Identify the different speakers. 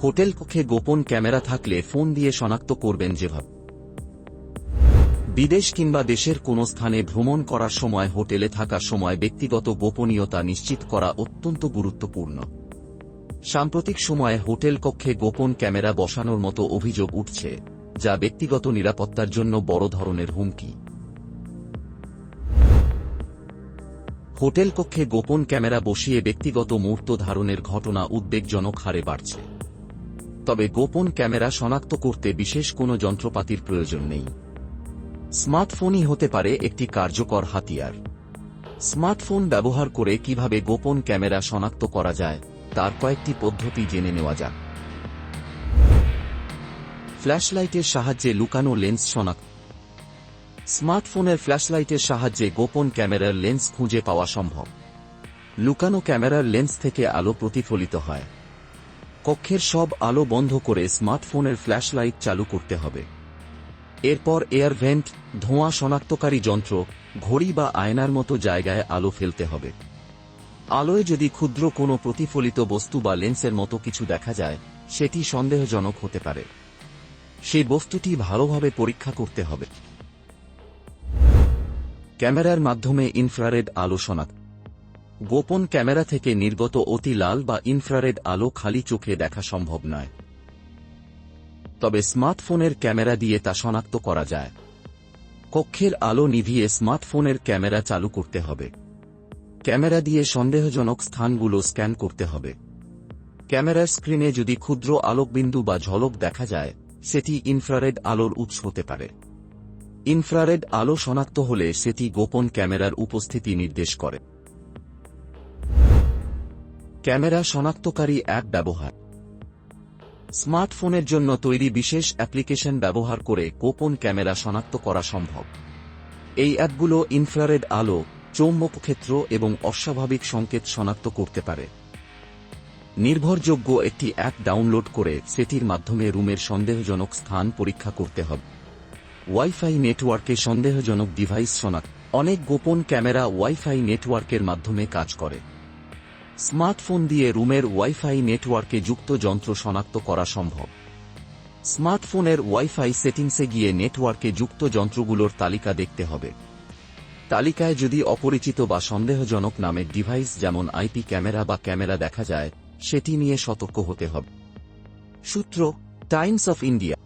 Speaker 1: Hotel কক্ষে গোপন camera থাকলে ফোন দিয়ে শনাক্ত করবেন যেভাবে। বিদেশ কিংবা দেশের কোনো স্থানে ভ্রমণ করার সময় হোটেলে থাকার সময় ব্যক্তিগত গোপনীয়তা নিশ্চিত করা অত্যন্ত গুরুত্বপূর্ণ। সাম্প্রতিক সময়ে হোটেল কক্ষে গোপন ক্যামেরা বসানোর মতো অভিযোগ উঠছে, যা ব্যক্তিগত নিরাপত্তার জন্য বড় ধরনের হুমকি। হোটেল কক্ষে গোপন ক্যামেরা বসিয়ে ব্যক্তিগত মুহূর্ত ধারণের ঘটনা উদ্বেগজনক হারে বাড়ছে। তবে গোপন ক্যামেরা শনাক্ত করতে বিশেষ কোনো যন্ত্রপাতির প্রয়োজন নেই। স্মার্টফোনই হতে পারে একটি কার্যকর হাতিয়ার। স্মার্টফোন ব্যবহার করে কিভাবে গোপন ক্যামেরা শনাক্ত করা যায় তার কয়েকটি পদ্ধতি জেনে নেওয়া যাক। ফ্ল্যাশলাইটের সাহায্যে লুকানো লেন্স শনাক্ত। স্মার্টফোনের ফ্ল্যাশলাইটের সাহায্যে গোপন ক্যামেরার লেন্স খুঁজে পাওয়া সম্ভব। লুকানো ক্যামেরার লেন্স থেকে আলো প্রতিফলিত হয়। কক্ষের সব আলো বন্ধ করে স্মার্টফোনের ফ্ল্যাশলাইট চালু করতে হবে। এরপর এয়ার ভেন্ট, ধোঁয়া শনাক্তকারী যন্ত্র, ঘড়ি বা আয়নার মতো জায়গায় আলো ফেলতে হবে। আলোয় যদি ক্ষুদ্র কোনো প্রতিফলিত বস্তু বা লেন্সের মতো কিছু দেখা যায়, সেটি সন্দেহজনক হতে পারে। সেই বস্তুটি ভালোভাবে পরীক্ষা করতে হবে। ক্যামেরার মাধ্যমে ইনফ্রারেড আলো শনাক্ত। গোপন ক্যামেরা থেকে নির্গত অতি লাল বা ইনফ্রারেড আলো খালি চোখে দেখা সম্ভব নয়। তবে স্মার্টফোনের ক্যামেরা দিয়ে তা শনাক্ত করা যায়। কক্ষের আলো নিভিয়ে স্মার্টফোনের ক্যামেরা চালু করতে হবে। ক্যামেরা দিয়ে সন্দেহজনক স্থানগুলো স্ক্যান করতে হবে। ক্যামেরার স্ক্রিনে যদি ক্ষুদ্র আলোকবিন্দু বা ঝলক দেখা যায়, সেটি ইনফ্রারেড আলোর উৎস হতে পারে। ইনফ্রারেড আলো শনাক্ত হলে সেটি গোপন ক্যামেরার উপস্থিতি নির্দেশ করে। ক্যামেরা শনাক্তকারী অ্যাপ ব্যবহার। স্মার্টফোনের জন্য তৈরি বিশেষ অ্যাপ্লিকেশন ব্যবহার করে গোপন ক্যামেরা শনাক্ত করা সম্ভব। এই অ্যাপগুলো ইনফ্রারেড আলো, চৌম্বক ক্ষেত্র এবং অস্বাভাবিক সংকেত শনাক্ত করতে পারে। নির্ভরযোগ্য একটি অ্যাপ ডাউনলোড করে সেটির মাধ্যমে রুমের সন্দেহজনক স্থান পরীক্ষা করতে হবে। ওয়াইফাই নেটওয়ার্কে সন্দেহজনক ডিভাইস শনাক্ত। অনেক গোপন ক্যামেরা ওয়াইফাই নেটওয়ার্কের মাধ্যমে কাজ করে। স্মার্টফোন দিয়ে রুমের ওয়াইফাই নেটওয়ার্কে যুক্ত যন্ত্র শনাক্ত করা সম্ভব। স্মার্টফোনের ওয়াইফাই সেটিংসে গিয়ে নেটওয়ার্কে যুক্ত যন্ত্রগুলোর তালিকা দেখতে হবে। তালিকায় যদি অপরিচিত বা সন্দেহজনক নামের ডিভাইস যেমন আইপি ক্যামেরা বা ক্যামেরা দেখা যায়, সেটি নিয়ে সতর্ক হতে হবে। সূত্র: টাইমস অফ ইন্ডিয়া।